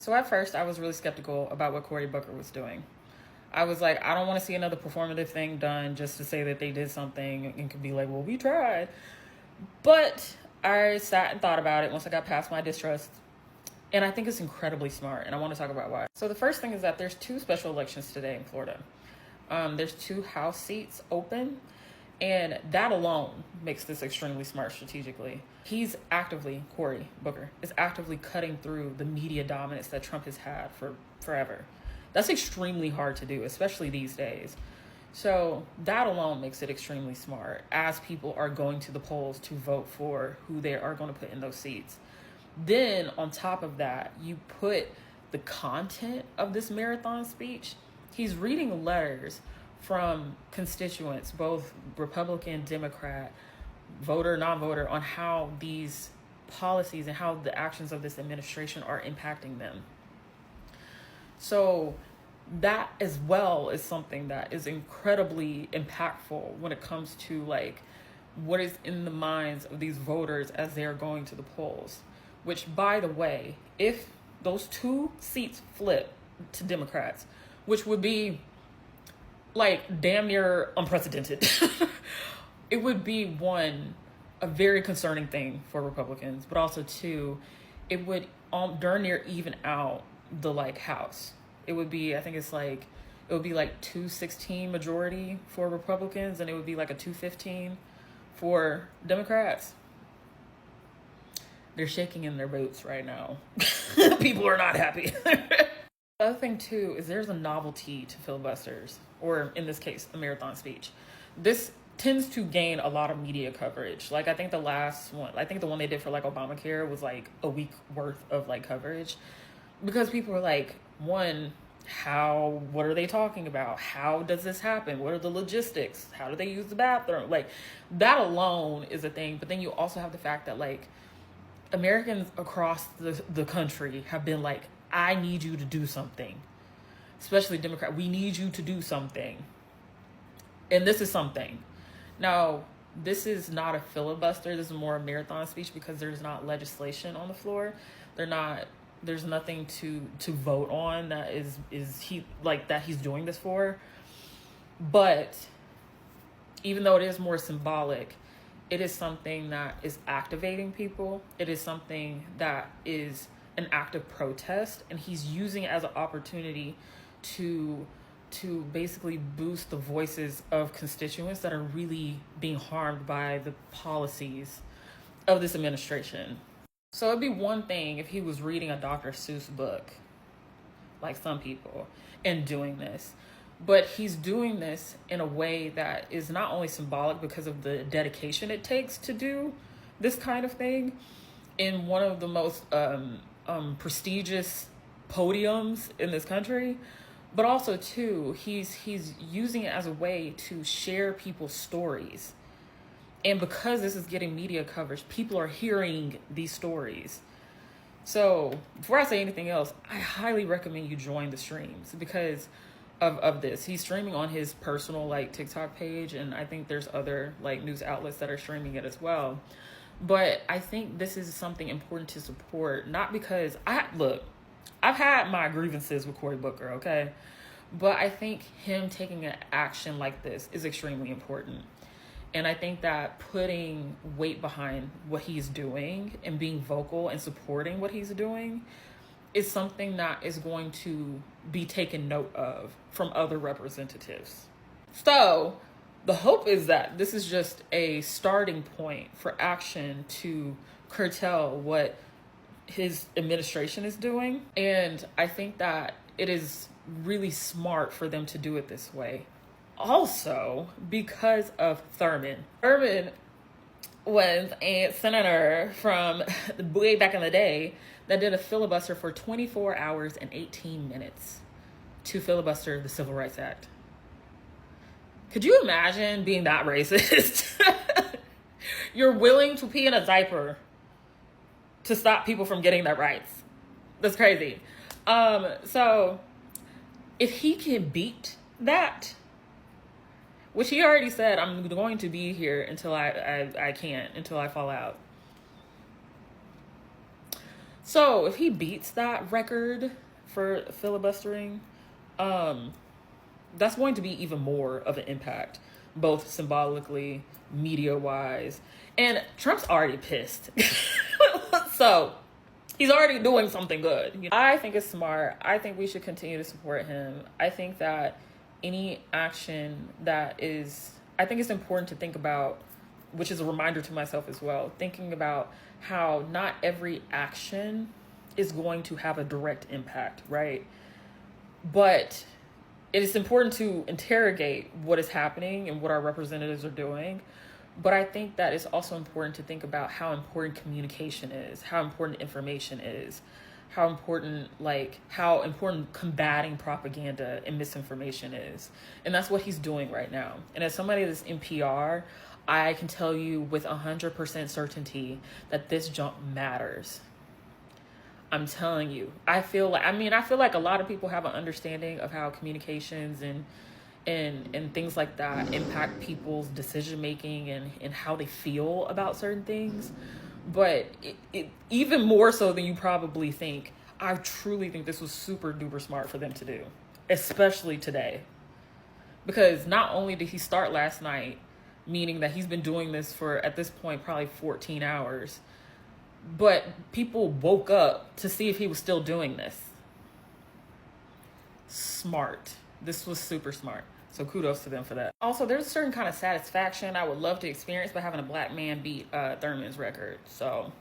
So at first, I was really skeptical about what Cory Booker was doing. I was like, I don't want to see another performative thing done just to say that they did something and could be like, well, we tried. But I sat and thought about it once I got past my distrust. And I think it's incredibly smart. And I want to talk about why. So the first thing is that there's two special elections today in Florida. There's two House seats open. And that alone makes this extremely smart strategically. Cory Booker, is actively cutting through the media dominance that Trump has had for forever. That's extremely hard to do, especially these days. So that alone makes it extremely smart as people are going to the polls to vote for who they are going to put in those seats. Then on top of that, you put the content of this marathon speech. He's reading letters from constituents, both Republican, Democrat, voter, non-voter, on how these policies and how the actions of this administration are impacting them. So that as well is something that is incredibly impactful when it comes to like what is in the minds of these voters as they are going to the polls. Which, by the way, if those two seats flip to Democrats, which would be like damn near unprecedented, it would be one, a very concerning thing for Republicans, but also two, it would darn near even out the like House. It would be, I think it's like, it would be like 216 majority for Republicans, and it would be like a 215 for Democrats. They're shaking in their boots right now. People are not happy. The other thing too is there's a novelty to filibusters, or in this case, a marathon speech. This tends to gain a lot of media coverage. Like I think the one they did for like Obamacare was like a week worth of like coverage, because people were like, one, what are they talking about? How does this happen? What are the logistics? How do they use the bathroom? Like that alone is a thing. But then you also have the fact that like Americans across the country have been like, I need you to do something. Especially Democrat, we need you to do something. And this is something. Now, this is not a filibuster. This is more a marathon speech because there's not legislation on the floor. There's nothing to vote on that he's doing this for. But even though it is more symbolic, it is something that is activating people. It is something that is an act of protest, and he's using it as an opportunity to basically boost the voices of constituents that are really being harmed by the policies of this administration. So it'd be one thing if he was reading a Dr. Seuss book, like some people, and doing this. But he's doing this in a way that is not only symbolic because of the dedication it takes to do this kind of thing in one of the most prestigious podiums in this country, but also too, he's using it as a way to share people's stories. And because this is getting media coverage, people are hearing these stories. So before I say anything else, I highly recommend you join the streams because of this. He's streaming on his personal like TikTok page, and I think there's other like news outlets that are streaming it as well. But I think this is something important to support, not because I've had my grievances with Cory Booker, okay? But I think him taking an action like this is extremely important. And I think that putting weight behind what he's doing and being vocal and supporting what he's doing is something that is going to be taken note of from other representatives. So the hope is that this is just a starting point for action to curtail what his administration is doing. And I think that it is really smart for them to do it this way. Also, because of Thurman. Thurman was a senator from way back in the day that did a filibuster for 24 hours and 18 minutes to filibuster the Civil Rights Act. Could you imagine being that racist? You're willing to pee in a diaper to stop people from getting their rights. That's crazy. So if he can beat that, which he already said, I'm going to be here until I can't, until I fall out. So if he beats that record for filibustering, that's going to be even more of an impact, both symbolically, media wise. And Trump's already pissed. So he's already doing something good. You know? I think it's smart. I think we should continue to support him. I think that any action I think it's important to think about, which is a reminder to myself as well, thinking about how not every action is going to have a direct impact, right? But it is important to interrogate what is happening and what our representatives are doing. But I think that it's also important to think about how important communication is, how important information is, how important combating propaganda and misinformation is. And that's what he's doing right now. And as somebody that's in PR, I can tell you with 100% certainty that this jump matters. I'm telling you, I feel like a lot of people have an understanding of how communications and things like that impact people's decision making and how they feel about certain things. But it even more so than you probably think, I truly think this was super duper smart for them to do, especially today. Because not only did he start last night, meaning that he's been doing this for, at this point, probably 14 hours, but people woke up to see if he was still doing this. Smart. This was super smart. So kudos to them for that. Also, there's a certain kind of satisfaction I would love to experience by having a black man beat Thurman's record. So